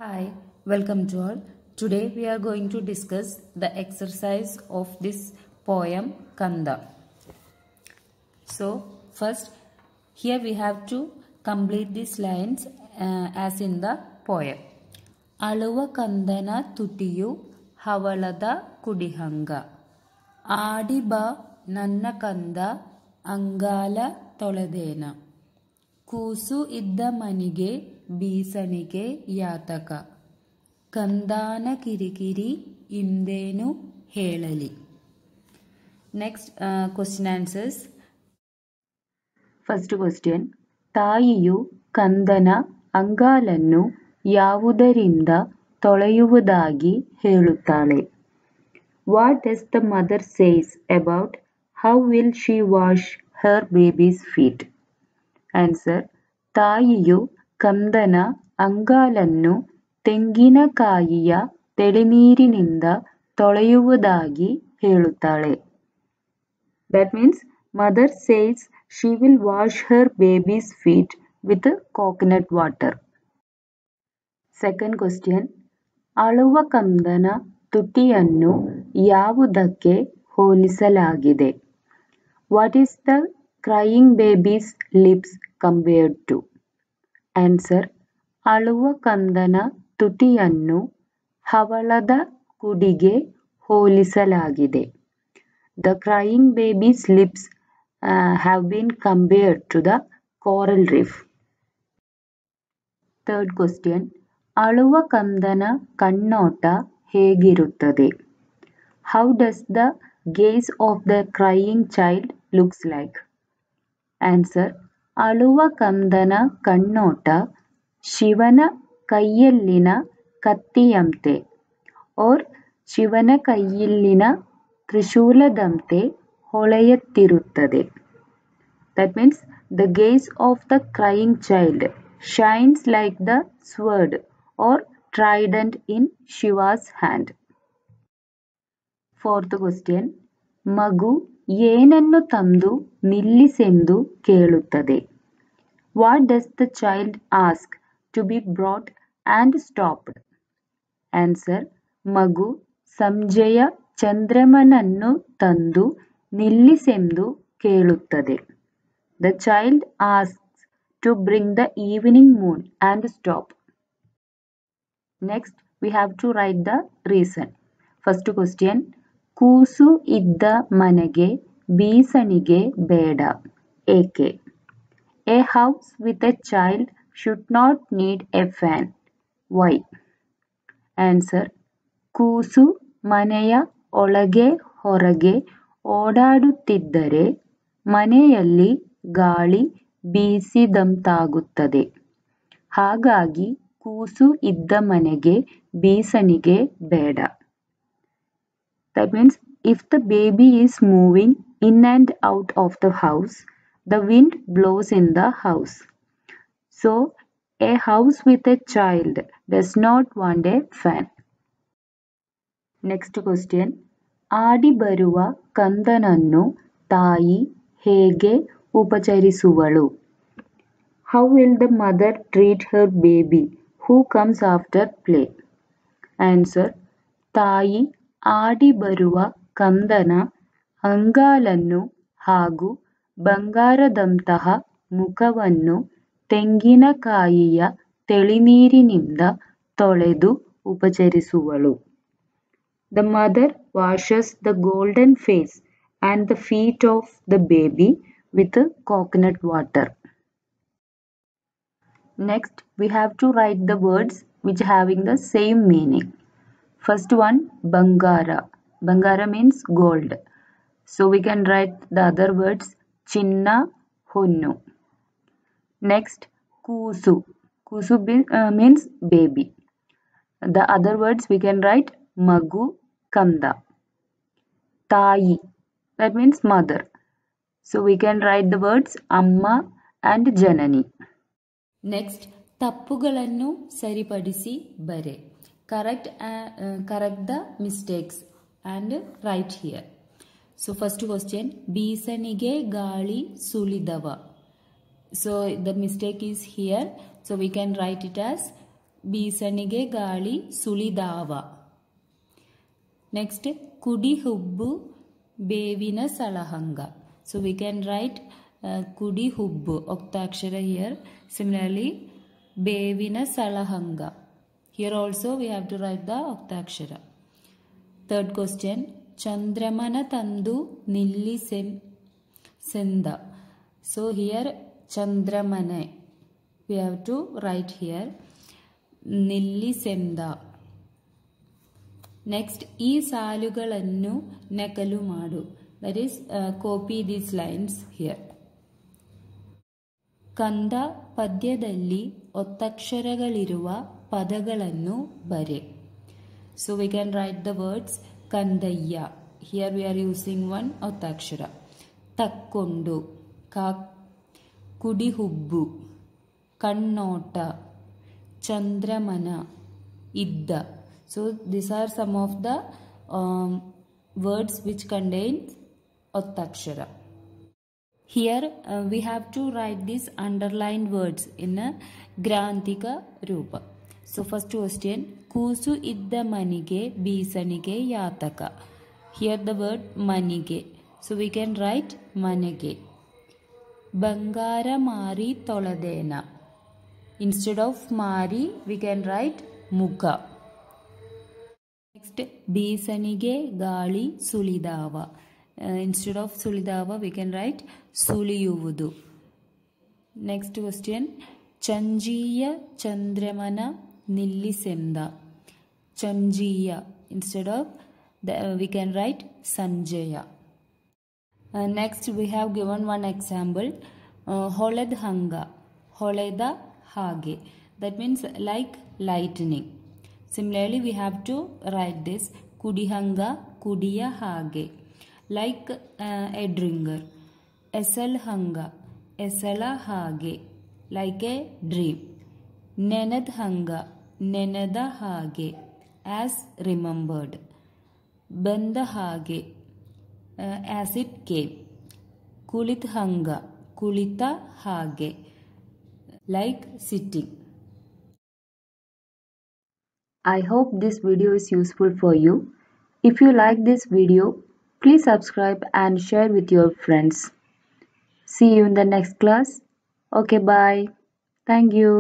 Hi, welcome to all. Today we are going to discuss the exercise of this poem Kanda. So first here we have to complete these lines as in the poem. Aluva kandana tutiyu havalada kudihanga. Adiba nanna kanda angala toladena. ಕೂಸು ಇದ್ದ ಮನಿಗೆ ಬೀಸಣಿಗೆ ಯಾತಕ ಕಂದಾನ ಕಿರಿಕಿರಿ ಇಂದೇನು ಹೇಳಲಿ. Next question answers. First question, ತಾಯಿಯು ಕಂದನ ಅಂಗಾಲನ್ನು ಯಾವುದರಿಂದ ತೊಳೆಯುವುದಾಗಿ ಹೇಳುತ್ತಾಳೆ? What does the mother says about how will she wash Har babies feet? Answer, ತಾಯಿಯು ಕಂದನ ಅಂಗಾಲನ್ನು ತೆಂಗಿನಕಾಯಿಯ ತೆಳುನೀರಿನಿಂದ ತೊಳೆಯುವುದಾಗಿ ಹೇಳುತ್ತಾಳೆ. That means mother says she will wash her baby's feet with coconut water. Second question, ಅಳುವ ಕಂದನ ತುಟಿಯನ್ನು ಯಾವುದಕ್ಕೆ ಹೋಲಿಸಲಾಗಿದೆ? What is the crying baby's lips compared to? Answer, ಅಳುವ ಕಂದನ ತುಟಿಯನ್ನು ಹವಳದ ಕುಡಿಗೆ ಹೋಲಿಸಲಾಗಿದೆ. The crying baby's lips have been compared to the coral reef. Third question, ಅಳುವ ಕಂದನ ಕಣ್ಣೋಟ ಹೇಗಿರುತ್ತದೆ? How does the gaze of the crying child looks like? Answer, ಅಳುವ ಕಂದನ ಕಣ್ಣೋಟ ಶಿವನ ಕೈಯಲ್ಲಿನ ಕತ್ತಿಯಂತೆ or ಶಿವನ ಕೈಯಲ್ಲಿನ ತ್ರಿಶೂಲದಂತೆ ಹೊಳೆಯುತ್ತಿರುತ್ತದೆ. That means the gaze of the crying child shines like the sword or trident in Shiva's hand. Fourth question, ಮಗು ಏನನ್ನು ತಂದು ನಿಲ್ಲಿಸೆಂದು ಕೇಳುತ್ತದೆ? What does the child ask to be brought and stopped? Answer, ಮಗು ಸಂಜೆಯ ಚಂದ್ರಮನನ್ನು ತಂದು ನಿಲ್ಲಿಸೆಂದು ಕೇಳುತ್ತದೆ. The child asks to bring the evening moon and stop. Next, we have to write the reason. First question, ಕೂಸು ಇದ್ದ ಮನೆಗೆ ಬೀಸಣಿಗೆ ಬೇಡ, ಏಕೆ? A house with a child should not need a fan. Why? Answer, ಕೂಸು ಮನೆಯ ಒಳಗೆ ಹೊರಗೆ ಓಡಾಡುತ್ತಿದ್ದರೆ ಮನೆಯಲ್ಲಿ ಗಾಳಿ ಬೀಸಿದಂತಾಗುತ್ತದೆ. ಹಾಗಾಗಿ ಕೂಸು ಇದ್ದ ಮನೆಗೆ ಬೀಸಣಿಗೆ ಬೇಡ. That means if the baby is moving in and out of the house, the wind blows in the house. So, a house with a child does not want a fan. Next question, ಆಡಿ ಬರುವ ಕಂದನನ್ನು ತಾಯಿ ಹೇಗೆ ಉಪಚರಿಸುವಳು? How will the mother treat her baby who comes after play? Answer, ತಾಯಿ ಆಡಿ ಬರುವ ಕಂದನ ಅಂಗಾಲನ್ನು ಹಾಗೂ ಬಂಗಾರದಂತಹ ಮುಖವನ್ನು ತೆಂಗಿನಕಾಯಿಯ ತೆಳುನೀರಿನಿಂದ ತೊಳೆದು ಉಪಚರಿಸುವಳು. The mother washes the golden face and the feet of the baby with coconut water. Next, we have to write the words which having the same meaning. First one, Bangara. Bangara means gold. So we can write the other words Chinna, Honnu. Next, Kusu. Kusu means baby. The other words we can write Magu, Kanda. Tayi. That means mother. So we can write the words Amma and Janani. Next, ತಪ್ಪುಗಳನ್ನು ಸರಿಪಡಿಸಿ ಬರೆ. Correct the mistakes and write here. So first question, ಬೀಸಣಿಗೆ ಗಾಳಿ ಸುಳಿದವ. So the mistake is here. So we can write it as ಬೀಸಣಿಗೆ ಗಾಳಿ ಸುಳಿದಾವ. Next, ಕುಡಿ ಹುಬ್ಬು ಬೇವಿನ ಸಲಹಂಗ. So we can write ಕುಡಿ ಹುಬ್ಬು, octakshara here. Similarly, ಬೇವಿನ ಸಲಹಂಗ. Here also we have to write the octakshara. Third question, ಚಂದ್ರಮನ ತಂದು ನಿಲ್ಲಿಸೆಂದ. So here ಚಂದ್ರಮನೆ we have to write here ನಿಲ್ಲಿಸೆಂದ. Next, ಈ ಸಾಲುಗಳನ್ನು ನಕಲು ಮಾಡು. That is, copy these lines here. ಕಂದ ಪದ್ಯದಲ್ಲಿ ಒತ್ತಕ್ಷರಗಳಿರುವ ಪದಗಳನ್ನು ಬರೆ. So we can write the words ಕಂದಯ್ಯ. Here we are using one ಒತ್ತಕ್ಷರ. ತಕ್ಕೊಂಡು, ಕುಡಿಹುಬ್ಬು, ಕಣ್ಣೋಟ, ಚಂದ್ರಮನ, ಇದ್ದ. So these are some of the words which contain ottakshara. Here we have to write these underlined words in a grantika rupa. So first question, ಕೂಸು ಇದ್ದ ಮನಿಗೆ ಬೀಸಣಿಗೆ ಯಾತಕ. Here the word ಮನಿಗೆ. So we can write ಮನೆಗೆ. ಬಂಗಾರ ಮಾರಿ ತೊಳೆದೇನ. Instead of ಮಾರಿ we can write ಮುಖ. Next, ಬೀಸಣಿಗೆ ಗಾಳಿ ಸುಳಿದಾವ. Instead of ಸುಳಿದಾವ we can write ಸುಳಿಯುವುದು. Next question, ಚಂಜೀಯ ಚಂದ್ರಮನ ನಿಲ್ಲಿಸೆಂದ. ಚಂಜೀಯ instead of we can write Sanjay. Next we have given one example, ಹೊಳೆದ ಹಂಗ, ಹೊಳೆದ ಹಾಗೆ. That means like lightning. Similarly, we have to write this kudihanga, kudiya hage, like a drinker. Esalhanga, esala hage, like a dream. Nenadhanga, nenada hage, as remembered. Banda hage, as it came. Kulithanga, kulita hage, like sitting. I hope this video is useful for you. If you like this video, please subscribe and share with your friends. See you in the next class. Okay, bye. Thank you.